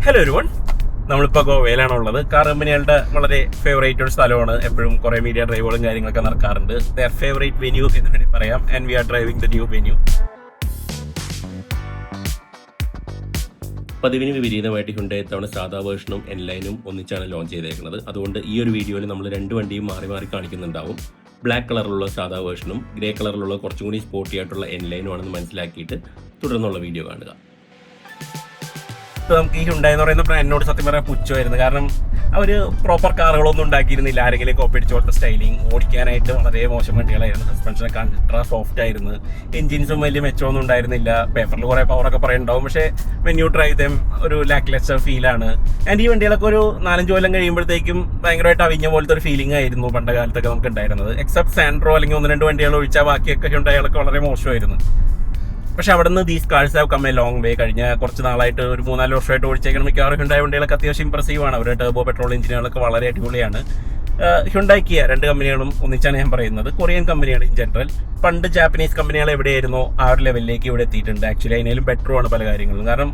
Hello everyone, നമ്മളിപ്പോൾ ഗോവയിലാണുള്ളത്. Car കമ്പനികളുടെ വളരെ ഫേവറേറ്റ് ഒരു സ്ഥലമാണ്. എപ്പോഴും കുറേ മീഡിയ ഡ്രൈവുകളും കാര്യങ്ങളൊക്കെ നടക്കാറുണ്ട്. ദർ ഫേവറേറ്റ് വെന്യൂ എന്ന് വേണമെങ്കിൽ പറയാം. And we are driving the new venue. പതിവിന് വിപരീതമായിട്ട് ഹ്യുണ്ടായി ഇത്തവണ സാധാ വേർഷനും എൻലൈനും ഒന്നിച്ചാണ് ലോഞ്ച് ചെയ്തേക്കുന്നത്. അതുകൊണ്ട് ഈ ഒരു വീഡിയോയിൽ നമ്മൾ രണ്ട് വണ്ടിയും മാറി മാറി കാണിക്കുന്നുണ്ടാവും. ബ്ലാക്ക് കളറിലുള്ള സാധാ വേർഷനും ഗ്രേ കളറിലുള്ള കുറച്ചും കൂടി സ്പോർട്ടി ആയിട്ടുള്ള എൻലൈനും ആണെന്ന് മനസ്സിലാക്കിയിട്ട് തുടർന്നുള്ള വീഡിയോ കാണുക. നമുക്ക് ഈ ഹ്യുണ്ടായി എന്ന് പറയുന്ന ബ്രാൻഡിനോട് സത്യം പറയാൻ പുച്ഛമായിരുന്നു. കാരണം അവർ പ്രോപ്പർ കാറുകളൊന്നും ഉണ്ടാക്കിയിരുന്നില്ല. ആരെങ്കിലും കോപ്പി അടിച്ച് കൊടുത്ത സ്റ്റൈലിംഗ്, ഓടിക്കാനായിട്ട് വളരെ മോശം വണ്ടികളായിരുന്നു. സസ്പെൻഷനൊക്കെ അൾട്രാ സോഫ്റ്റ് ആയിരുന്നു. എഞ്ചിൻസും വലിയ മെച്ചമൊന്നും ഉണ്ടായിരുന്നില്ല. പേപ്പറിൽ കുറേ പവറൊക്കെ പറയുന്നുണ്ടാവും, പക്ഷേ വെൻ യു ട്രൈ ദം ഒരു ലാക്ക് ലെസ്സർ ഫീലാണ്. ആൻഡ് ഈ വണ്ടികളൊക്കെ ഒരു 4-5 കൊല്ലം കഴിയുമ്പോഴത്തേക്കും ഭയങ്കരമായിട്ട് അവിഞ്ഞ പോലത്തെ ഒരു ഫീലിംഗ് ആയിരുന്നു പണ്ട് കാലത്തൊക്കെ നമുക്ക് ഉണ്ടായിരുന്നത്. എക്സെപ്റ്റ് സാൻഡ്രോ അല്ലെങ്കിൽ 1-2 വണ്ടികൾ ഒഴിച്ചാൽ ബാക്കിയൊക്കെ ഹ്യുണ്ടായികളൊക്കെ വളരെ മോശമായിരുന്നു. പക്ഷെ അവിടെ നിന്ന് these cars have come a long way. കഴിഞ്ഞ കുറച്ച് നാളായിട്ട് ഒരു 3-4 വർഷമായിട്ട് ഓടിച്ചേക്കണം മിക്കവാറും ഹ്യുണ്ടായി വണ്ടികളൊക്കെ അത്യാവശ്യം ഇംപ്രസീവാണ്. അവരുടെ ടർബോ പെട്രോൾ എഞ്ചിനുകളൊക്കെ വളരെ അടിപൊളിയാണ്. ഹ്യുണ്ടായി കിയ രണ്ട് കമ്പനികളും ഒന്നിച്ചാണ് ഞാൻ പറയുന്നത്. കൊറിയൻ കമ്പനിയാണ് ഇൻ ജനറൽ. പണ്ട് ജാപ്പനീസ് കമ്പനികൾ എവിടെയായിരുന്നോ ആ ഒരു ലെവലിലേക്ക് ഇവിടെ എത്തിയിട്ടുണ്ട്. ആക്ച്വലി അതിനേലും ബെറ്ററുമാണ് പല കാര്യങ്ങളും. കാരണം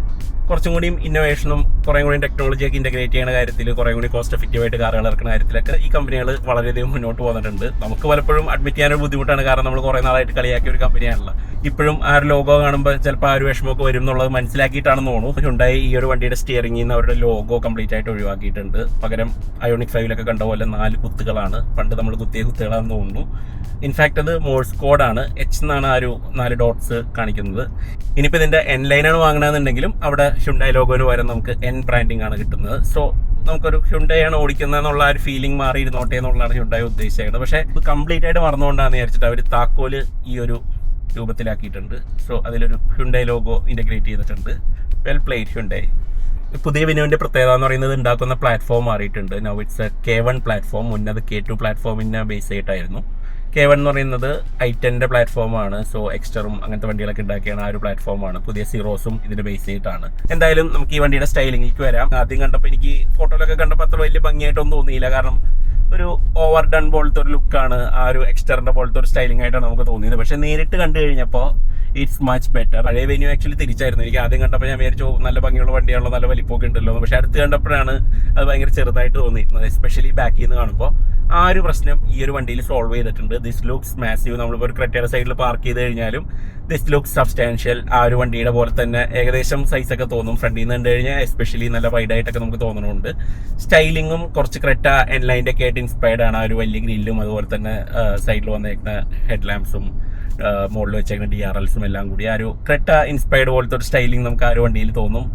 കുറച്ചും കൂടിയും ഇന്നോവേഷനും കുറേ കൂടി ടെക്നോളജിയൊക്കെ ഇൻ്റഗ്രേറ്റ് ചെയ്യുന്ന കാര്യത്തിൽ, കുറേ കൂടി കോസ്റ്റ് എഫക്റ്റീവായിട്ട് കാറുകൾ ഇറക്കുന്ന കാര്യത്തിലൊക്കെ ഈ കമ്പനികൾ വളരെയധികം മുന്നോട്ട് പോകുന്നുണ്ട്. നമുക്ക് പലപ്പോഴും അഡ്മിറ്റ് ചെയ്യാനൊരു ബുദ്ധിമുട്ടാണ്. കാരണം നമ്മൾ കുറേ നാളായിട്ട് കളിയാക്കിയ ഒരു കമ്പനിയാണല്ലോ. ഇപ്പോഴും ആ ഒരു ലോഗോ കാണുമ്പോൾ ചിലപ്പോൾ ആ ഒരു വിഷമമൊക്കെ വരും എന്നുള്ളത് മനസ്സിലാക്കിയിട്ടാണെന്ന് തോന്നുന്നു. ഹ്യുണ്ടായി ഈ ഒരു വണ്ടിയുടെ സ്റ്റിയറിംഗിൽ നിന്ന് അവരുടെ ലോഗോ കംപ്ലീറ്റ് ആയിട്ട് ഒഴിവാക്കിയിട്ടുണ്ട്. പകരം അയോണിക് 5-ലൊക്കെ കണ്ട പോലെ 4 കുത്തുകളാണ്. പണ്ട് നമ്മൾ കുത്തിയ കുത്തുകളാണെന്ന് തോന്നുന്നു. ഇൻഫാക്ട് അത് മോഴ്സ് കോഡാണ്. എച്ച് എന്നാണ് ആ ഒരു 4 ഡോട്ട്സ് കാണിക്കുന്നത്. ഇനിയിപ്പോൾ ഇതിൻ്റെ എൻ ലൈനാണ് വാങ്ങണമെന്നുണ്ടെങ്കിലും അവിടെ ഹ്യുണ്ടായി ലോഗോന് പകരം നമുക്ക് എൻ ബ്രാൻഡിങ് ആണ് കിട്ടുന്നത്. സോ നമുക്കൊരു ഹ്യുണ്ടായി ആണ് ഓടിക്കുന്നത് എന്നുള്ള ഒരു ഫീലിംഗ് മാറിയിരുന്നോട്ടെ എന്നുള്ളതാണ് ഹ്യുണ്ടായി ഉദ്ദേശിച്ചത്. പക്ഷേ ഇത് കംപ്ലീറ്റ് ആയിട്ട് മറന്നുകൊണ്ടാണെന്ന് വിചാരിച്ചിട്ട് അവർ താക്കോല് ഈ ഒരു രൂപത്തിലാക്കിയിട്ടുണ്ട്. സോ അതിലൊരു ഹ്യുണ്ടായി ലോഗോ ഇൻ്റഗ്രേറ്റ് ചെയ്തിട്ടുണ്ട്. Well played Hyundai. പുതിയ വെന്യൂവിൻ്റെ പ്രത്യേകത എന്ന് പറയുന്നത് ഉണ്ടാക്കുന്ന പ്ലാറ്റ്ഫോം മാറിയിട്ടുണ്ട്. Now it's K1 platform. മുന്നത് K2 പ്ലാറ്റ്ഫോമിനെ ബേസ് ചെയ്തിട്ടായിരുന്നു. K1 എന്ന് പറയുന്നത് i10ൻ്റെ പ്ലാറ്റ്ഫോമാണ്. സോ എക്സ്റ്ററും അങ്ങനത്തെ വണ്ടികളൊക്കെ ഉണ്ടാക്കിയാണ് ആ ഒരു പ്ലാറ്റ്ഫോമാണ്. പുതിയ സീറോസും ഇതിന് ബേസ് ചെയ്തിട്ടാണ്. എന്തായാലും നമുക്ക് ഈ വണ്ടിയുടെ സ്റ്റൈലിംഗിലേക്ക് വരാം. ആദ്യം കണ്ടപ്പോൾ എനിക്ക് ഫോട്ടോയിലൊക്കെ കണ്ടപ്പോൾ അത്ര വലിയ ഭംഗിയായിട്ടൊന്നും തോന്നിയില്ല. കാരണം ഒരു ഓവർ ഡൺ പോലത്തെ ഒരു ലുക്കാണ്, ആ ഒരു എക്സ്റ്ററിൻ്റെ പോലത്തെ ഒരു സ്റ്റൈലിംഗ് ആയിട്ടാണ് നമുക്ക് തോന്നിയത്. പക്ഷേ നേരിട്ട് കണ്ടു കഴിഞ്ഞപ്പോൾ ഇറ്റ്സ് മച്ച് ബെറ്റർ. പഴയ വെന്യൂ ആക്ച്വലി തിരിച്ചായിരുന്നു. എനിക്ക് ആദ്യം കണ്ടപ്പോൾ ഞാൻ വിചാരിച്ചു നല്ല ഭംഗിയുള്ള വണ്ടിയാണല്ലോ, നല്ല വലിപ്പമൊക്കെ ഉണ്ടല്ലോ. പക്ഷേ അടുത്ത് കണ്ടപ്പോഴാണ് അത് ഭയങ്കര ചെറുതായിട്ട് തോന്നിയിരുന്നത്. എസ്പെഷ്യലി ബാക്കിൽ നിന്ന് കാണുമ്പോൾ ആ ഒരു പ്രശ്നം ഈ ഒരു വണ്ടിയിൽ സോൾവ് ചെയ്തിട്ടുണ്ട്. This looks massive. നമ്മളിപ്പോൾ ഒരു ക്രെറ്റയുടെ സൈഡിൽ പാർക്ക് ചെയ്ത് കഴിഞ്ഞാലും ദിസ് ലുക്സ് സബ്സ്റ്റാൻഷ്യൽ. ആ ഒരു വണ്ടിയുടെ പോലെ തന്നെ ഏകദേശം സൈസൊക്കെ തോന്നും. ഫ്രണ്ടിൽ നിന്ന് കണ്ടു കഴിഞ്ഞാൽ എസ്പെഷ്യലി നല്ല വൈഡായിട്ടൊക്കെ നമുക്ക് തോന്നുന്നുണ്ട്. സ്റ്റൈലിങ്ങും കുറച്ച് ക്രെറ്റ എൻലൈൻ്റെ ഒക്കെ ആയിട്ട് ഇൻസ്പയർഡ് ആണ്. ആ ഒരു വലിയ ഗ്രില്ലും അതുപോലെ തന്നെ സൈഡിൽ വന്നേക്കുന്ന ഹെഡ് ലാമ്പ്സും മുകളിൽ വെച്ചേക്കുന്ന DRLസും എല്ലാം കൂടി ആ ഒരു ക്രെറ്റ ഇൻസ്പയർഡ് പോലത്തെ ഒരു സ്റ്റൈലിംഗ് നമുക്ക് ആ ഒരു വണ്ടിയിൽ തോന്നും.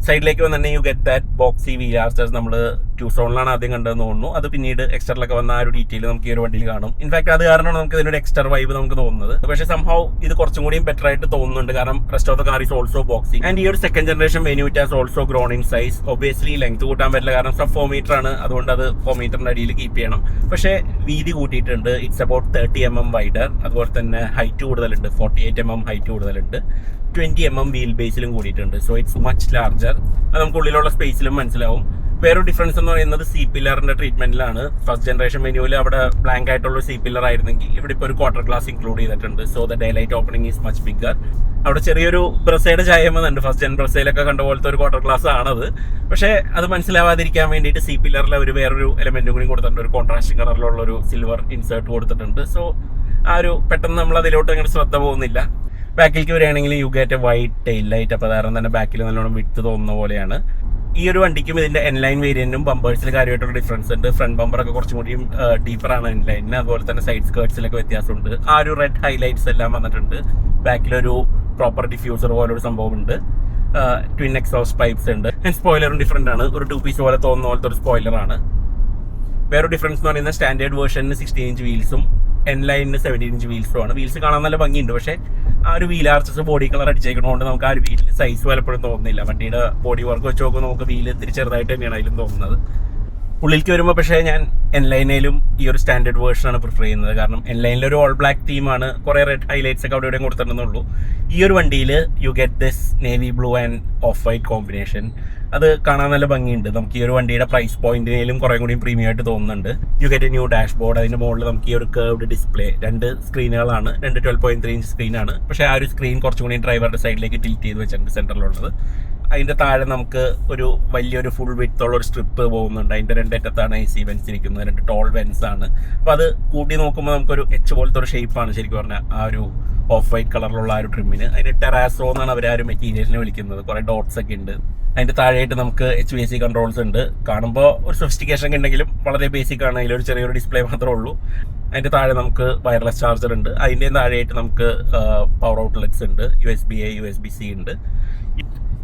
സൈഡിലേക്ക് വന്നിട്ടുണ്ടെങ്കിൽ you get that boxy wheel archers. നമ്മൾ 2 സോണിലാണ് ആദ്യം കണ്ടതെന്ന് തോന്നുന്നു. അത് പിന്നീട് എക്സ്റ്ററിലൊക്കെ വന്ന ആ ഒരു ഡീറ്റെയിൽ നമുക്ക് ഈ ഒരു വണ്ടിയിൽ കാണും. ഇൻഫാക്ട് അത് കാരണമാണ് നമുക്ക് ഇതിനൊരു എക്സ്റ്റർ വൈബ് നമുക്ക് തോന്നുന്നത്. പക്ഷേ സംഭവം ഇത് കുറച്ചും കൂടിയും ബെറ്റർ ആയിട്ട് തോന്നുന്നുണ്ട്. കാരണം rest of the car is also boxy. And ഈ ഒരു second generation venue it has also grown in size. Obviously length കൂട്ടാൻ പറ്റില്ല, കാരണം സബ് 4 മീറ്റർ ആണ്. അതുകൊണ്ട് അത് 4 മീറ്ററിന്റെ അടിയിൽ കീപ്പ് ചെയ്യണം. പക്ഷേ വീതി കൂട്ടിയിട്ടുണ്ട്. It's about 30 mm wider. അതുപോലെ തന്നെ ഹൈറ്റ് കൂടുതലുണ്ട്. 48 mm ഹൈറ്റ് കൂടുതലുണ്ട്. 20 mm വീൽ ബേസിലും കൂടിയിട്ടുണ്ട്. So it's much larger. അത് നമുക്ക് ഉള്ളിലുള്ള സ്പേസിലും മനസ്സിലാവും. വേറൊരു ഡിഫറൻസ് എന്ന് പറയുന്നത് സി പില്ലറിന്റെ ട്രീറ്റ്മെന്റിലാണ്. ഫസ്റ്റ് ജനറേഷൻ വെന്യൂവിൽ അവിടെ ബ്ലാങ്ക് ആയിട്ടുള്ള സി പില്ലർ ആയിരുന്നെങ്കിൽ ഇവിടെ ഇപ്പോൾ ഒരു ക്വാർട്ടർ ഗ്ലാസ് ഇൻക്ലൂഡ് ചെയ്തിട്ടുണ്ട്. So the day light opening is much bigger. അവിടെ ചെറിയൊരു ബ്രസയുടെ ചായം വന്നിട്ടുണ്ട്. ഫസ്റ്റ് ജൻ ബ്രസയിലൊക്കെ കണ്ട പോലത്തെ ഒരു ക്വാർട്ടർ ഗ്ലാസ് ആണത്. പക്ഷേ അത് മനസ്സിലാവാതിരിക്കാൻ വേണ്ടിയിട്ട് സി പില്ലറിൽ ഒരു വേറൊരു എലമെന്റും കൂടി കൊടുത്തിട്ടുണ്ട്. ഒരു കോൺട്രാസ്റ്റിംഗ് കളറിലുള്ള ഒരു സിൽവർ ഇൻസേർട്ട് കൊടുത്തിട്ടുണ്ട്. സോ ആ ഒരു പെട്ടെന്ന് നമ്മൾ അതിലോട്ട് അങ്ങനെ ശ്രദ്ധ പോകുന്നില്ല. ബാക്കിലേക്ക് വരികയാണെങ്കിൽ you get a white tail light. അപ്പോൾ കാരണം തന്നെ ബാക്കിൽ നല്ലോണം വിട്ട് തോന്നുന്ന പോലെയാണ്. ഈ ഒരു വണ്ടിക്കും ഇതിന്റെ എൻലൈൻ വേരിയന്റും ബമ്പേഴ്സിൽ കാര്യമായിട്ടുള്ള ഡിഫറൻസ് ഉണ്ട്. ഫ്രണ്ട് ബമ്പറൊക്കെ കുറച്ചും കൂടിയും ഡീപ്പറാണ് എൻലൈനിന്. അതുപോലെ തന്നെ സൈഡ് സ്കേർട്സിലൊക്കെ വ്യത്യാസമുണ്ട്. ആ ഒരു റെഡ് ഹൈലൈറ്റ്സ് എല്ലാം വന്നിട്ടുണ്ട്. ബാക്കിലൊരു പ്രോപ്പർ ഡിഫ്യൂസർ പോലെ ഒരു സംഭവം ഉണ്ട്. ട്വിൻ എക്സോസ്റ്റ് പൈപ്സ് ഉണ്ട്. സ്പോയിലറും ഡിഫറെന്റ് ആണ്. ഒരു 2 പീസ് പോലെ തോന്നുന്ന പോലത്തെ ഒരു സ്പോയിലറാണ്. വേറൊരു ഡിഫറൻസ് എന്ന് പറയുന്നത് സ്റ്റാൻഡേർഡ് വേർഷനിന് 16 ഇഞ്ച് വീൽസും എൻലൈനിന് 17 ഇഞ്ച് വീൽസും ആണ്. വീൽസ് കാണാൻ നല്ല ഭംഗിയുണ്ട്. പക്ഷേ ആ ഒരു വീൽ ആർച്ചസ് ബോഡി കളർ അടിച്ചേക്കുന്നതുകൊണ്ട് നമുക്ക് ആ ഒരു വീലിന് സൈസ് പലപ്പോഴും തോന്നുന്നില്ല. വണ്ടിയുടെ ബോഡി വർക്ക് വെച്ച് നോക്കുമ്പോൾ നമുക്ക് വീല് ഇത്തിരി ചെറുതായിട്ട് തന്നെയാണ് അതിലും തോന്നുന്നത്. ഉള്ളിലേക്ക് വരുമ്പോൾ പക്ഷേ ഞാൻ എൻലൈനയിലും ഈ ഒരു സ്റ്റാൻഡേർഡ് വേർഷനാണ് പ്രിഫർ ചെയ്യുന്നത്. കാരണം എൻലൈനിലൊരു ഓൾ ബ്ലാക്ക് തീമാണ്. കുറേ റെഡ് ഹൈലൈറ്റ്സ് ഒക്കെ അവിടെ ഇവിടെയും കൊടുത്തിട്ടുണ്ടെന്നുള്ളൂ. ഈ ഒരു വണ്ടിയിൽ you get this navy blue and of white combination. അത് കാണാൻ നല്ല ഭംഗിയുണ്ട്. നമുക്ക് ഈ ഒരു വണ്ടിയുടെ പ്രൈസ് പോയിന്റിനേലും കുറേ കൂടി പ്രീമിയം ആയിട്ട് തോന്നുന്നുണ്ട്. U get A nu dash board. അതിന്റെ മുകളിൽ നമുക്ക് ഈ ഒരു കർവ്ഡ് ഡിസ്പ്ലേ. 2 സ്ക്രീനുകളാണ്. 2 12.3 ഇഞ്ച് സ്ക്രീനാണ്. പക്ഷേ ആ ഒരു സ്ക്രീൻ കുറച്ചും കൂടി ഡ്രൈവറുടെ സൈഡിലേക്ക് ടിൽറ്റ് ചെയ്ത് വെച്ചിട്ടുണ്ട് സെന്ററിലുള്ളത്. അതിൻ്റെ താഴെ നമുക്ക് ഒരു വലിയൊരു ഫുൾ വിഡ്ത്തുള്ള ഒരു സ്ട്രിപ്പ് പോകുന്നുണ്ട്. അതിൻ്റെ രണ്ടറ്റത്താണ് AC വെൻസ് ഇരിക്കുന്നത്, 2 ടോൾ വെൻസ് ആണ്. അപ്പോൾ അത് കൂട്ടി നോക്കുമ്പോൾ നമുക്കൊരു H പോലത്തെ ഒരു ഷേപ്പാണ് ശരിക്കും പറഞ്ഞാൽ ആ ഒരു ഓഫ് വൈറ്റ് കളറിലുള്ള ആ ഒരു ട്രിമ്മിന്. അതിന് ടെറാസോ എന്നാണ് അവർ ആ ഒരു മെറ്റീരിയലിനെ വിളിക്കുന്നത്. കുറേ ഡോട്ട്സ് ഒക്കെ ഉണ്ട്. അതിൻ്റെ താഴെയായിട്ട് നമുക്ക് HVAC കൺട്രോൾസ് ഉണ്ട്. കാണുമ്പോൾ ഒരു സൊഫിസ്റ്റിക്കേഷൻ ഉണ്ടെങ്കിലും വളരെ ബേസിക് ആണ്. അതിലൊരു ചെറിയൊരു ഡിസ്പ്ലേ മാത്രമേ ഉള്ളൂ. അതിൻ്റെ താഴെ നമുക്ക് വയർലെസ് ചാർജർ ഉണ്ട്. അതിൻ്റെ താഴെയായിട്ട് നമുക്ക് പവർ ഔട്ട്ലെറ്റ്സ് ഉണ്ട്, USB-A USB-C ഉണ്ട്.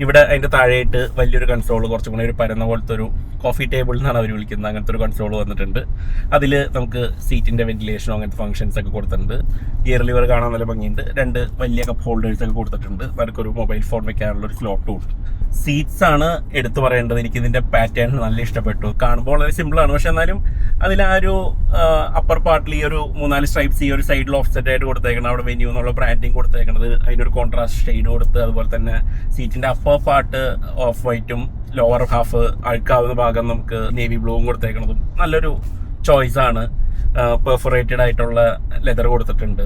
ഇവിടെ അതിൻ്റെ താഴെയായിട്ട് വലിയൊരു കൺസോൾ, കുറച്ചും കൂടി ഒരു പരന്ന പോലത്തെ ഒരു കോഫി ടേബിൾ എന്നാണ് അവർ വിളിക്കുന്നത്, അങ്ങനത്തെ ഒരു കൺസോൾ വന്നിട്ടുണ്ട്. അതിൽ നമുക്ക് സീറ്റിൻ്റെ വെന്റിലേഷനോ അങ്ങനത്തെ ഫംഗ്ഷൻസ് ഒക്കെ കൊടുത്തിട്ടുണ്ട്. ഗിയർ ലിവർ കാണാൻ നല്ല ഭംഗിയുണ്ട്. 2 വലിയ കപ്പ് ഹോൾഡേഴ്സ് ഒക്കെ കൊടുത്തിട്ടുണ്ട്. അവർക്കൊരു മൊബൈൽ ഫോൺ വെക്കാനുള്ള ഒരു സ്ലോട്ടും ഉണ്ട്. സീറ്റ്സ് ആണ് എടുത്തു പറയേണ്ടത്. എനിക്ക് ഇതിൻ്റെ പാറ്റേൺ നല്ല ഇഷ്ടപ്പെട്ടു. കാണുമ്പോൾ വളരെ സിമ്പിളാണ്, പക്ഷെ എന്നാലും അതിൽ ആ ഒരു അപ്പർ പാർട്ടിൽ ഈ ഒരു 3-4 സ്ട്രൈപ്സ് ഈ ഒരു സൈഡിൽ ഓഫ് സെറ്റ് ആയിട്ട് കൊടുത്തേക്കണം. അവിടെ വെന്യൂ എന്നുള്ള ബ്രാൻഡിങ് കൊടുത്തേക്കണത്, അതിനൊരു കോൺട്രാസ്റ്റ് ഷെയ്ഡ് കൊടുത്ത്, അതുപോലെ തന്നെ സീറ്റിൻ്റെ അപ്പർ പാർട്ട് ഓഫ് വൈറ്റും ലോവർ ഹാഫ് അഴുക്കാവുന്ന ഭാഗം നമുക്ക് നേവി ബ്ലൂവും കൊടുത്തേക്കണതും നല്ലൊരു ചോയ്സാണ്. പെർഫറേറ്റഡ് ആയിട്ടുള്ള ലെതർ കൊടുത്തിട്ടുണ്ട്.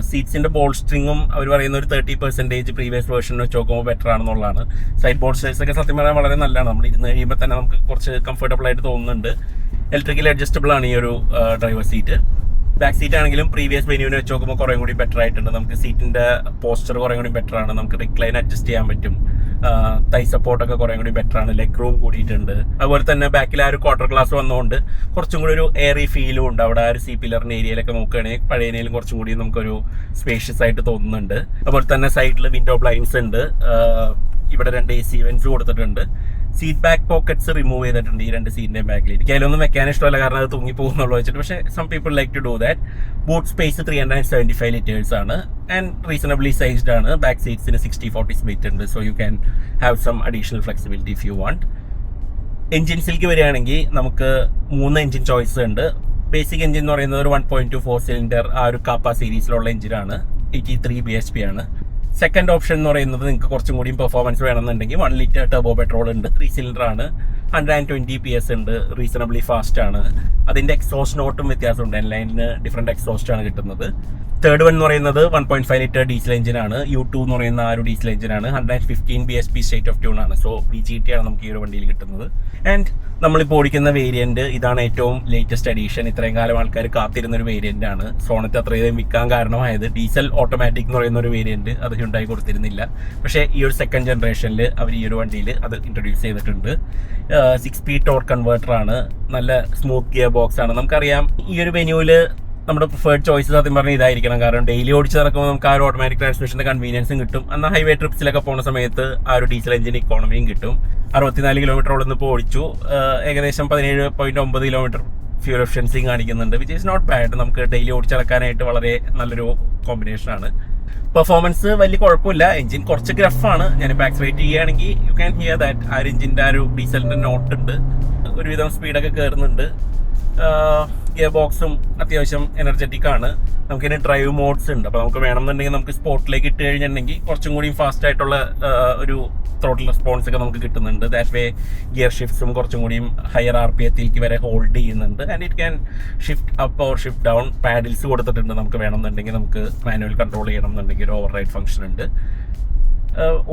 സീറ്റ്സിന്റെ ബോൾസ്റ്ററിങ്ങും അവർ പറയുന്ന ഒരു 30% പ്രീവിയസ് വേർഷൻ വെച്ച് നോക്കുമ്പോൾ ബെറ്റർ ആണെന്നുള്ളതാണ്. സൈഡ് ബോൾസ്റ്റേഴ്സ് ഒക്കെ സത്യം പറയാൻ വളരെ നല്ലതാണ്. നമ്മൾ ഇരുന്ന് കഴിയുമ്പോൾ തന്നെ നമുക്ക് കുറച്ച് കംഫർട്ടബിൾ ആയിട്ട് തോന്നുന്നുണ്ട്. ഇലക്ട്രിക്കൽ അഡ്ജസ്റ്റബിൾ ആണ് ഈ ഒരു ഡ്രൈവർ സീറ്റ്. ബാക്ക് സീറ്റ് ആണെങ്കിലും പ്രീവിയസ് വെന്യൂവിനെ വെച്ച് നോക്കുമ്പോൾ കുറേ കൂടി ബെറ്റർ ആയിട്ടുണ്ട്. നമുക്ക് സീറ്റിന്റെ പോസ്ചർ കുറേ കൂടി ബെറ്റർ ആണ്. നമുക്ക് റിക്ലൈൻ അഡ്ജസ്റ്റ് ചെയ്യാൻ പറ്റും. തൈ സപ്പോർട്ടൊക്കെ കുറേ കൂടി ബെറ്റർ ആണ്. ലെഗ് റൂം കൂടിയിട്ടുണ്ട്. അതുപോലെ തന്നെ ബാക്കിൽ ആ ഒരു ക്വാർട്ടർ ഗ്ലാസ് വന്നുകൊണ്ട് കുറച്ചും കൂടി ഒരു എയറി ഫീലും ഉണ്ട്. അവിടെ ആ ഒരു സി പില്ലറിന്റെ ഏരിയയിലൊക്കെ നോക്കുകയാണെങ്കിൽ പഴയനേലും കുറച്ചും കൂടി നമുക്കൊരു സ്പേഷ്യസ് ആയിട്ട് തോന്നുന്നുണ്ട്. അതുപോലെ തന്നെ സൈഡിൽ വിൻഡോ ബ്ലൈൻഡ്സ് ഉണ്ട്. ഇവിടെ 2 AC വെൻസ് കൊടുത്തിട്ടുണ്ട്. സീറ്റ് ബാക്ക് പോക്കറ്റ്സ് റിമൂവ് ചെയ്തിട്ടുണ്ട് ഈ 2 സീറ്റിന്റെയും ബാക്കിൽ. എനിക്ക് അതിലൊന്നും വെക്കാൻ ഇഷ്ടമല്ല, കാരണം അത് തൂങ്ങി പോകുന്നുള്ളൂ വെച്ചിട്ട്. പക്ഷേ some people like to do that. Boot space 375 litres ആണ് ആൻഡ് റീസണബിളി സൈസ്ഡ് ആണ്. ബാക്ക് സീറ്റ്സിന് 60-40 സ്പ്ലിറ്റ് ഉണ്ട്. So you can have some additional flexibility if you want. എൻജിൻസിലേക്ക് വരികയാണെങ്കിൽ നമുക്ക് 3 എൻജിൻ ചോയ്സ് ഉണ്ട്. ബേസിക് എൻജിൻ എന്ന് പറയുന്നത് ഒരു 1.24 സിലിണ്ടർ ആ ഒരു കാപ്പ സീരീസിലുള്ള എഞ്ചിനാണ്. 83 bhp ആണ്. സെക്കൻഡ് ഓപ്ഷൻ എന്ന് പറയുന്നത് നിങ്ങൾക്ക് കുറച്ചും കൂടി പെർഫോമൻസ് വേണമെന്നുണ്ടെങ്കിൽ 1 ലിറ്റർ ടർബോ പെട്രോൾ ഉണ്ട്. 3 സിലിണ്ടർ ആണ്. 120 PS ഉണ്ട്. റീസണബിളി ഫാസ്റ്റ് ആണ്. അതിന്റെ എക്സോസ്റ്റ് നോട്ടും വ്യത്യാസമുണ്ട്. എൻലൈനിന് ഡിഫറെന്റ് എക്സോസ്റ്റ് ആണ് കിട്ടുന്നത്. തേർഡ് വൺ എന്ന് പറയുന്നത് 1.5 ലിറ്റർ ഡീസൽ എഞ്ചിനാണ്. U2 എന്ന് പറയുന്ന ആ ഒരു ഡീസൽ എഞ്ചിനാണ്. 115 bhp സ്റ്റേറ്റ് ഓഫ് ട്യൂൺ ആണ്. സോ VGT ആണ് നമുക്ക് ഈ ഒരു വണ്ടിയിൽ കിട്ടുന്നത്. ആൻഡ് നമ്മളിപ്പോൾ ഓടിക്കുന്ന വേരിയന്റ് ഇതാണ് ഏറ്റവും ലേറ്റസ്റ്റ് എഡീഷൻ. ഇത്രയും കാലം ആൾക്കാർ കാത്തിരുന്ന ഒരു വേരിയന്റ് ആണ്. സോണറ്റ് അത്രയും വിൽക്കാൻ കാരണമായത് ഡീസൽ ഓട്ടോമാറ്റിക് എന്ന് പറയുന്ന ഒരു വേരിയന്റ് അത് ഹ്യുണ്ടായി കൊടുത്തിരുന്നില്ല. പക്ഷേ ഈ ഒരു സെക്കൻഡ് ജനറേഷനിൽ അവർ ഈ ഒരു വണ്ടിയിൽ അത് ഇൻട്രൊഡ്യൂസ് ചെയ്തിട്ടുണ്ട്. 6 സ്പീഡ് ടോർക്ക് കൺവേർട്ടർ ആണ്. നല്ല സ്മൂത്ത് ഗിയർ ബോക്സ് ആണ്. നമുക്കറിയാം ഈ ഒരു വെന്യൂവിൽ നമ്മുടെ പ്രിഫേർഡ് ചോയ്സ് സത്യം പറഞ്ഞാൽ ഇതായിരിക്കണം. കാരണം ഡെയിലി ഓടിച്ച് നടക്കുമ്പോൾ നമുക്ക് ആ ഒരു ഓട്ടോമാറ്റിക് ട്രാൻസ്മിഷന്റെ കൺവീനിയൻസും കിട്ടും. എന്നാൽ ഹൈവേ ട്രിപ്സിലൊക്കെ പോകുന്ന സമയത്ത് ആ ഒരു ഡീസൽ എഞ്ചിൻ ഇക്കോണമിയും കിട്ടും. 64 കിലോമീറ്ററോളം ഇപ്പോൾ ഓടിച്ചു. ഏകദേശം 17.9 കിലോമീറ്റർ ഫ്യൂൽ എഫിഷ്യൻസിയും കാണിക്കുന്നുണ്ട്. Which is not bad. നമുക്ക് ഡെയിലി ഓടിച്ചിറക്കാനായിട്ട് വളരെ നല്ലൊരു കോമ്പിനേഷൻ ആണ്. പെർഫോമൻസ് വലിയ കുഴപ്പമില്ല. എഞ്ചിൻ കുറച്ച് ഗ്രഫാണ്. ഞാൻ ആക്സിലേറ്റ് ചെയ്യുകയാണെങ്കിൽ യു ക്യാൻ ഹിയർ ദാറ്റ് ആ ഒരു എഞ്ചിൻ്റെ ആ ഒരു ഡീസലിന്റെ നോട്ട് ഉണ്ട്. ഒരുവിധം സ്പീഡൊക്കെ കയറുന്നുണ്ട്. ഗിയർ ബോക്സും അത്യാവശ്യം എനർജറ്റിക് ആണ്. നമുക്കിനി ഡ്രൈവ് മോഡ്സ് ഉണ്ട്. അപ്പോൾ നമുക്ക് വേണമെന്നുണ്ടെങ്കിൽ നമുക്ക് സ്പോർട്ടിലേക്ക് ഇട്ട് കഴിഞ്ഞിട്ടുണ്ടെങ്കിൽ കുറച്ചും കൂടി ഫാസ്റ്റ് ആയിട്ടുള്ള ഒരു ത്രോട്ടിൽ റെസ്പോൺസ് ഒക്കെ നമുക്ക് കിട്ടുന്നുണ്ട്. ദാറ്റ് വേ ഗിയർ ഷിഫ്റ്റ്സും കുറച്ചും കൂടിയും ഹയർ RPMത്തിലേക്ക് വരെ ഹോൾഡ് ചെയ്യുന്നുണ്ട്. And it can shift up or shift down. Paddles കൊടുത്തിട്ടുണ്ട്. നമുക്ക് വേണമെന്നുണ്ടെങ്കിൽ നമുക്ക് മാനുവൽ കൺട്രോൾ ചെയ്യണമെന്നുണ്ടെങ്കിൽ ഒരു ഓവർ റൈഡ് ഫംഗ്ഷൻ ഉണ്ട്.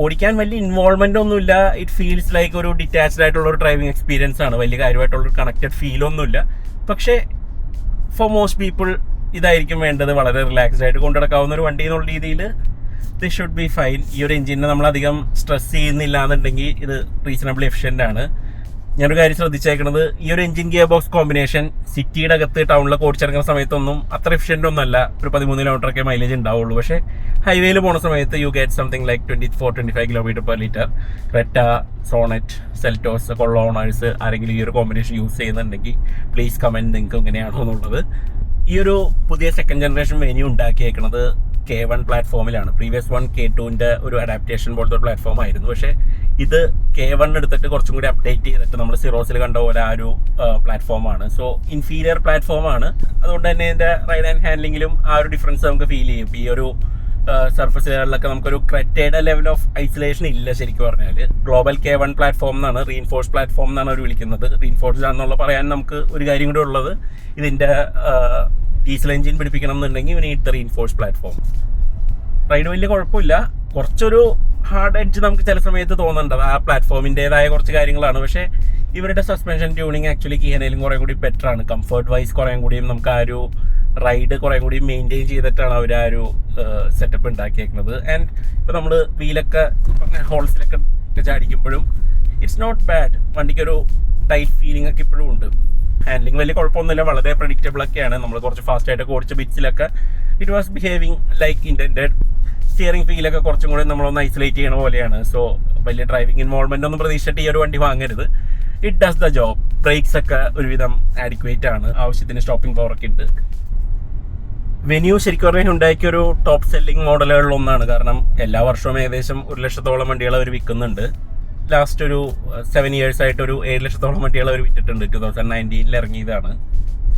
ഓടിക്കാൻ വലിയ ഇൻവോൾവ്മെന്റ് ഒന്നുമില്ല. ഇറ്റ് ഫീൽസ് ലൈക്ക് ഒരു ഡിറ്റാച്ച്ഡ് ആയിട്ടുള്ള ഒരു ഡ്രൈവിംഗ് എക്സ്പീരിയൻസ് ആണ്. വലിയ കാര്യമായിട്ടുള്ള ഒരു കണക്റ്റഡ് ഫീലൊന്നുമില്ല. പക്ഷേ ഫോർ മോസ്റ്റ് പീപ്പിൾ ഇതായിരിക്കും വേണ്ടത്. വളരെ റിലാക്സ്ഡ് ആയിട്ട് കൊണ്ടുനടക്കാവുന്ന ഒരു വണ്ടി എന്നുള്ള രീതിയിൽ ദിസ് ഷുഡ് ബി ഫൈൻ. ഈ ഒരു എഞ്ചിനെ നമ്മൾ അധികം സ്ട്രെസ് ചെയ്യുന്നില്ല എന്നുണ്ടെങ്കിൽ ഇത് റീസണബിളി എഫിഷ്യൻ്റ് ആണ്. ഞാനൊരു കാര്യം ശ്രദ്ധിച്ചേക്കുന്നത്, ഈ ഒരു എഞ്ചിൻ ഗിയർ ബോക്സ് കോമ്പിനേഷൻ സിറ്റിയുടെ അകത്ത് ടൗണിലൊക്കെ ഓടിച്ചിറങ്ങുന്ന സമയത്തൊന്നും അത്ര എഫിഷ്യൻ്റ് ഒന്നല്ല. ഒരു 13 കിലോമീറ്ററൊക്കെ മൈലേജ് ഉണ്ടാവുള്ളൂ. പക്ഷേ ഹൈവേയിൽ പോകുന്ന സമയത്ത് you get something like 24-25 kilometre per litre. Creta, Sonet, Seltos ഒക്കെ ഉള്ള ഓണേഴ്സ് ആരെങ്കിലും ഈ ഒരു കോമ്പിനേഷൻ യൂസ് ചെയ്യുന്നുണ്ടെങ്കിൽ പ്ലീസ് കമൻറ്റ് നിങ്ങൾക്ക് എങ്ങനെയാണോ എന്നുള്ളത്. ഈ ഒരു പുതിയ സെക്കൻഡ് ജനറേഷൻ വെന്യൂ ഉണ്ടാക്കിയേക്കുന്നത് K1 പ്ലാറ്റ്ഫോമിലാണ്. പ്രീവിയസ് വൺ K2ന്റെ ഒരു അഡാപ്റ്റേഷൻ പോലത്തെ ഒരു പ്ലാറ്റ്ഫോം ആയിരുന്നു. പക്ഷേ ഇത് K1 എടുത്തിട്ട് കുറച്ചും കൂടി അപ്ഡേറ്റ് ചെയ്തിട്ട് നമ്മൾ സിറോസിൽ കണ്ട പോലെ ആ ഒരു പ്ലാറ്റ്ഫോമാണ്. സോ ഇൻഫീരിയർ പ്ലാറ്റ്ഫോമാണ്. അതുകൊണ്ട് തന്നെ ഇതിന്റെ റൈഡ് ആൻഡ് ഹാൻഡ്ലിങ്ങിലും ആ ഒരു ഡിഫറൻസ് നമുക്ക് ഫീൽ ചെയ്യും. ഈ ഒരു സർഫസുകളിലൊക്കെ നമുക്കൊരു ക്രെറ്റയുടെ ലെവൽ ഓഫ് ഐസൊലേഷൻ ഇല്ല ശരിക്കും പറഞ്ഞാൽ. ഗ്ലോബൽ K1 പ്ലാറ്റ്ഫോം എന്നാണ്, റീഇൻഫോഴ്സ് പ്ലാറ്റ്ഫോം എന്നാണ് അവർ വിളിക്കുന്നത്. റീഇൻഫോഴ്സ് ആണെന്നുള്ള പറയാൻ നമുക്ക് ഒരു കാര്യം കൂടെ ഉള്ളത്, ഇതിന്റെ ഡീസൽ എഞ്ചിൻ പിടിപ്പിക്കണം എന്നുണ്ടെങ്കിൽ ഇവന് need the reinforce platform. Ride വലിയ കുഴപ്പമില്ല. കുറച്ചൊരു ഹാർഡ് എഡ്ജ് നമുക്ക് ചില സമയത്ത് തോന്നുന്നുണ്ട്. ആ പ്ലാറ്റ്ഫോമിൻ്റെതായ കുറച്ച് കാര്യങ്ങളാണ്. പക്ഷേ ഇവരുടെ സസ്പെൻഷൻ ട്യൂണിങ് ആക്ച്വലി കിയനയിലും കുറേ കൂടി ബെറ്റർ ആണ്. കംഫർട്ട് വൈസ് കുറേ കൂടിയും നമുക്ക് ആ ഒരു റൈഡ് കുറേ കൂടി മെയിൻറ്റെയിൻ ചെയ്തിട്ടാണ് അവർ ആ ഒരു സെറ്റപ്പ് ഉണ്ടാക്കിയേക്കുന്നത്. ആൻഡ് ഇപ്പോൾ നമ്മൾ വീലൊക്കെ ഹോൾസിലൊക്കെ ചാടിക്കുമ്പോഴും ഇറ്റ്സ് നോട്ട് ബാഡ്. വണ്ടിക്കൊരു ടൈറ്റ് ഫീലിംഗ് ഒക്കെ ഇപ്പോഴും ഉണ്ട്. ഹാൻഡ്ലിങ് വലിയ കുഴപ്പമൊന്നുമില്ല, വളരെ പ്രഡിക്റ്റബിൾ ഒക്കെയാണ്. നമ്മൾ കുറച്ച് ഫാസ്റ്റായിട്ടൊക്കെ ഓടിച്ച ബിറ്റ്സിലൊക്കെ it was behaving like intended. Steering ഫീലൊക്കെ കുറച്ചും കൂടി നമ്മളൊന്ന് ഐസൊലേറ്റ് ചെയ്യണ പോലെയാണ്. സോ വലിയ ഡ്രൈവിംഗ് ഇൻവോൾവ്മെൻ്റ് ഒന്നും പ്രതീക്ഷിച്ചിട്ട് ഈ ഒരു വണ്ടി വാങ്ങരുത്. It does the job. Brakes ഒക്കെ ഒരുവിധം ആഡിക്വേറ്റ് ആണ്, ആവശ്യത്തിന് സ്റ്റോപ്പിംഗ് പവർ ഒക്കെ ഉണ്ട്. വെന്യൂ ശരിക്കും പറഞ്ഞാൽ ഉണ്ടാക്കിയ ഒരു ടോപ്പ് സെല്ലിംഗ് മോഡലുകളിലൊന്നാണ്. കാരണം എല്ലാ വർഷവും ഏകദേശം 1 ലക്ഷത്തോളം വണ്ടികൾ അവർ വിൽക്കുന്നുണ്ട്. ലാസ്റ്റ് ഒരു 7 years ആയിട്ട് ഒരു 7 ലക്ഷത്തോളം വണ്ടികൾ അവർ വിറ്റിട്ടുണ്ട്. 2019 ഇറങ്ങിയതാണ്.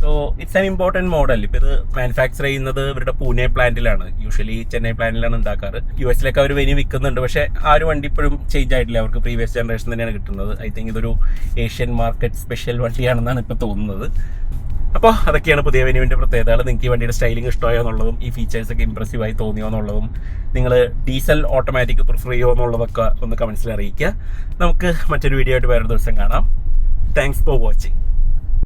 So it's an important model. ഇപ്പോൾ ഇത് മാനുഫാക്ചർ ചെയ്യുന്നത് ഇവരുടെ പൂനെ പ്ലാന്റിലാണ്. യൂഷ്വലി ചെന്നൈ പ്ലാന്റിലാണ് ഉണ്ടാക്കാറ്. US അവർ വെന്യൂ വിൽക്കുന്നുണ്ട്. പക്ഷേ ആ ഒരു വണ്ടി ഇപ്പോഴും ചേഞ്ച് ആയിട്ടില്ല. അവർക്ക് പ്രീവിയസ് ജനറേഷൻ തന്നെയാണ് കിട്ടുന്നത്. ഐ തിങ്ക് ഇതൊരു ഏഷ്യൻ മാർക്കറ്റ് സ്പെഷ്യൽ വണ്ടിയാണെന്നാണ് ഇപ്പോൾ തോന്നുന്നത്. അപ്പോൾ അതൊക്കെയാണ് പുതിയ വെന്യൂവിൻ്റെ പ്രത്യേകതകൾ. നിങ്ങൾക്ക് ഈ വണ്ടിയുടെ സ്റ്റൈലിംഗ് ഇഷ്ടമായോ എന്നുള്ളതും ഈ ഫീച്ചേഴ്സൊക്കെ ഇമ്പ്രസീവായി തോന്നിയോ എന്നുള്ളതും, നിങ്ങൾ ഡീസൽ ഓട്ടോമാറ്റിക് പ്രിഫർ ചെയ്യുമോ എന്നുള്ളതൊക്കെ ഒന്ന് കമൻസിൽ അറിയിക്കുക. നമുക്ക് മറ്റൊരു വീഡിയോ ആയിട്ട് വേറെ ദിവസം കാണാം. Thanks for watching.